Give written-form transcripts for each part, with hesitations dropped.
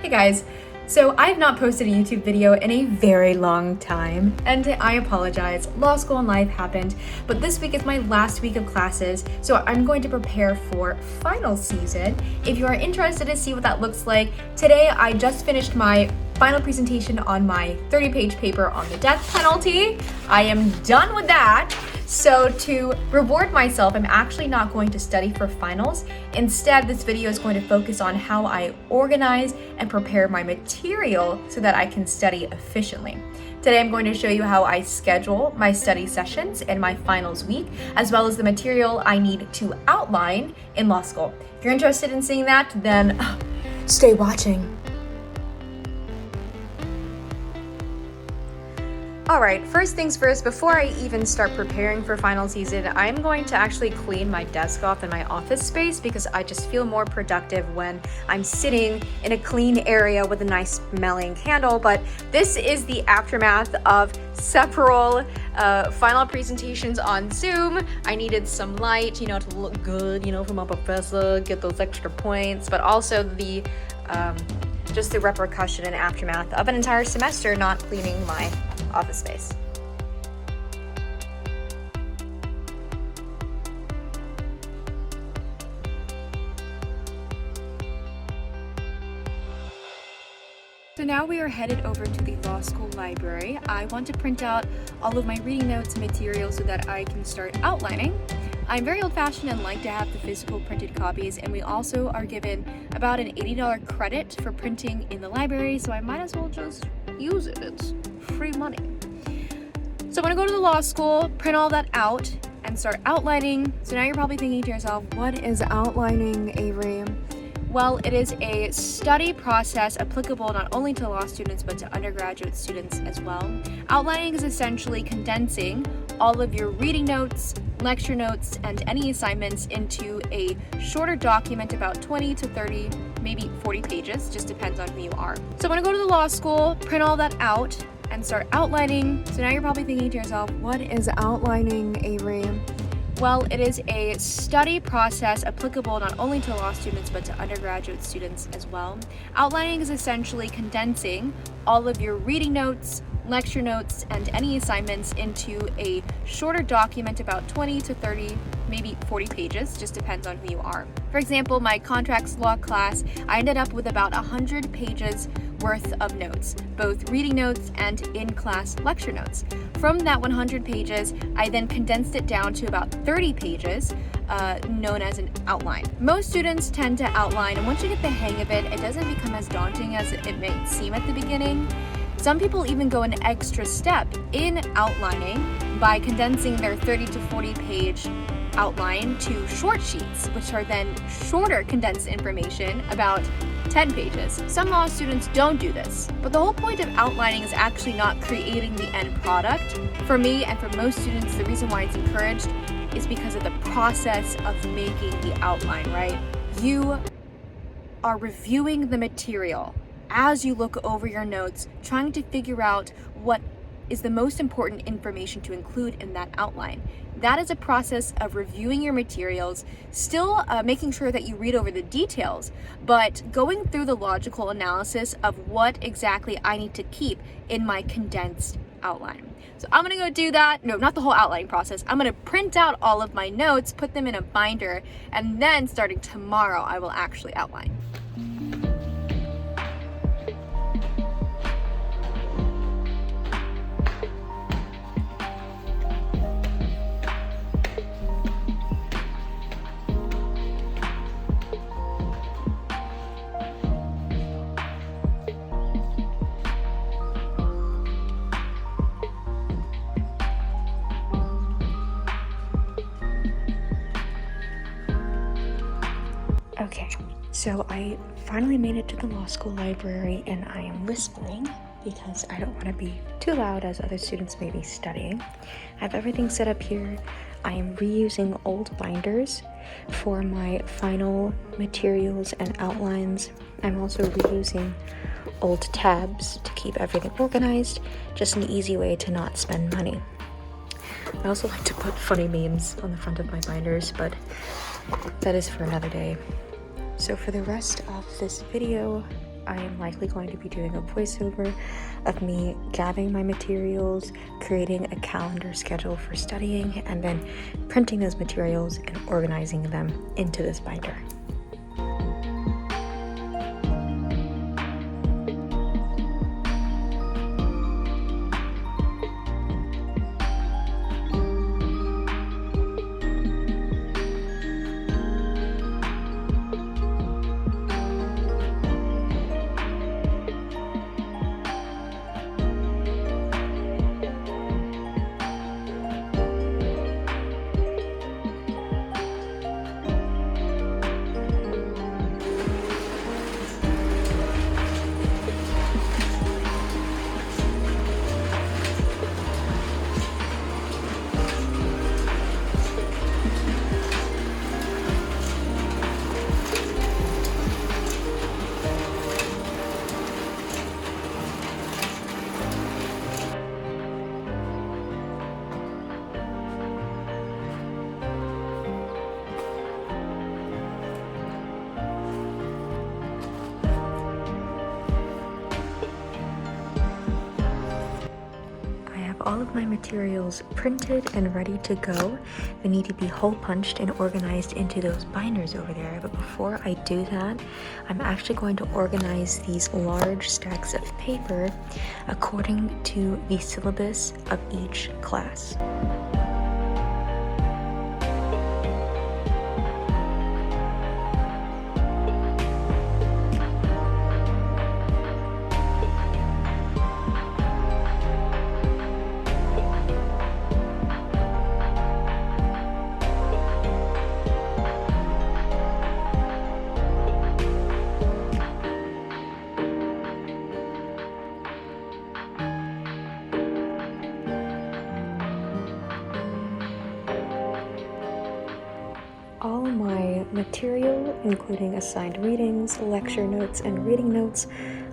Hey guys, so I have not posted a YouTube video in a very long time, and I apologize. Law school and life happened, but this week is my last week of classes, so I'm going to prepare for final season. If you are interested to see what that looks like, today I just finished my final presentation on my 30-page paper on the death penalty. I am done with that. So to reward myself, I'm actually not going to study for finals. Instead, this video is going to focus on how I organize and prepare my material so that I can study efficiently. Today, I'm going to show you how I schedule my study sessions in my finals week, as well as the material I need to outline in law school. If you're interested in seeing that, then stay watching. Alright, first things first, before I even start preparing for final season, I'm going to actually clean my desk off in my office space because I just feel more productive when I'm sitting in a clean area with a nice smelling candle. But this is the aftermath of several final presentations on Zoom. I needed some light, to look good, for my professor, get those extra points, but also the just the repercussion and aftermath of an entire semester not cleaning my office space. So now we are headed over to the law school library. I want to print out all of my reading notes and materials so that I can start outlining. I'm very old-fashioned and like to have the physical printed copies, and we also are given about an $80 credit for printing in the library, so I might as well just use it. It's free money. So I'm gonna go to the law school, print all that out, and start outlining. So now you're probably thinking to yourself, what is outlining, Avery? Well, it is a study process applicable not only to law students, but to undergraduate students as well. Outlining is essentially condensing all of your reading notes, lecture notes, and any assignments into a shorter document, about 20 to 30, maybe 40 pages, just depends on who you are. So I'm gonna go to the law school, print all that out, and start outlining. So now you're probably thinking to yourself, what is outlining, Avery? Well, it is a study process applicable not only to law students, but to undergraduate students as well. Outlining is essentially condensing all of your reading notes, lecture notes, and any assignments into a shorter document, about 20 to 30, maybe 40 pages, just depends on who you are. For example, my contracts law class, I ended up with about 100 pages worth of notes, both reading notes and in-class lecture notes. From that 100 pages, I then condensed it down to about 30 pages, known as an outline. Most students tend to outline, and once you get the hang of it, it doesn't become as daunting as it may seem at the beginning. Some people even go an extra step in outlining by condensing their 30 to 40 page outline to short sheets, which are then shorter condensed information, about 10 pages. Some law students don't do this, but the whole point of outlining is actually not creating the end product. For me and for most students, the reason why it's encouraged is because of the process of making the outline, right? You are reviewing the material as you look over your notes, trying to figure out what is the most important information to include in that outline. That is a process of reviewing your materials, still making sure that you read over the details, but going through the logical analysis of what exactly I need to keep in my condensed outline. So I'm gonna go do that. No, not the whole outlining process. I'm gonna print out all of my notes, put them in a binder, and then starting tomorrow, I will actually outline. Okay, so I finally made it to the law school library, and I am listening because I don't want to be too loud as other students may be studying. I have everything set up here. I am reusing old binders for my final materials and outlines. I'm also reusing old tabs to keep everything organized, just an easy way to not spend money. I also like to put funny memes on the front of my binders, but that is for another day. So for the rest of this video, I am likely going to be doing a voiceover of me gathering my materials, creating a calendar schedule for studying, and then printing those materials and organizing them into this binder. All of my materials printed and ready to go. They need to be hole punched and organized into those binders over there. But before I do that, I'm actually going to organize these large stacks of paper according to the syllabus of each class. All my material, including assigned readings, lecture notes, and reading notes,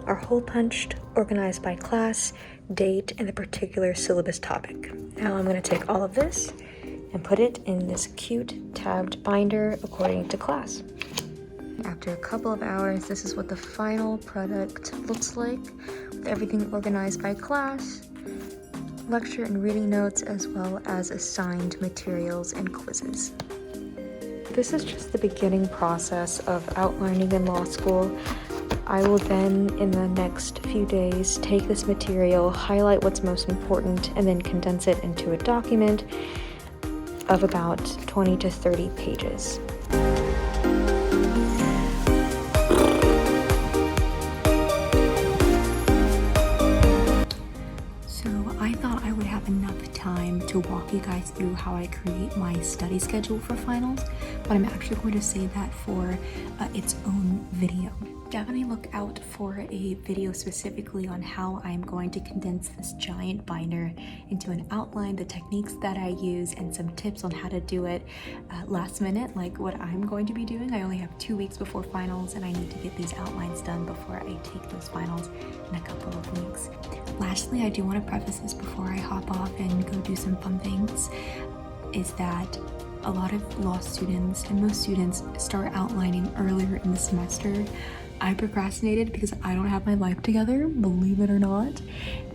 are hole punched, organized by class, date, and the particular syllabus topic. Now I'm going to take all of this and put it in this cute tabbed binder according to class. After a couple of hours, this is what the final product looks like, with everything organized by class, lecture and reading notes, as well as assigned materials and quizzes. This is just the beginning process of outlining in law school. I will then, in the next few days, take this material, highlight what's most important, and then condense it into a document of about 20 to 30 pages. Enough time to walk you guys through how I create my study schedule for finals, but I'm actually going to save that for its own video. Definitely look out for a video specifically on how I'm going to condense this giant binder into an outline, the techniques that I use, and some tips on how to do it last minute, like what I'm going to be doing. I only have 2 weeks before finals, and I need to get these outlines done before I take those finals in a couple of weeks. Lastly, I do want to preface this before I hop off and go do some fun things, is that a lot of law students and most students start outlining earlier in the semester. I procrastinated because I don't have my life together, believe it or not,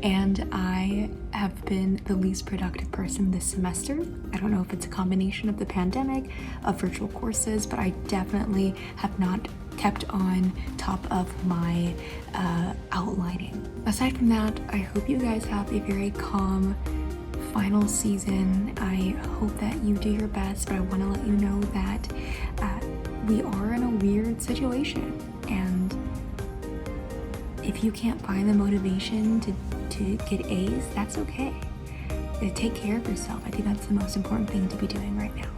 and I have been the least productive person this semester. I don't know if it's a combination of the pandemic, of virtual courses, but I definitely have not kept on top of my outlining. Aside from that, I hope you guys have a very calm final season. I hope that you do your best, but I want to let you know that we are in a weird situation, and if you can't find the motivation to get A's, that's okay. Take care of yourself. I think that's the most important thing to be doing right now.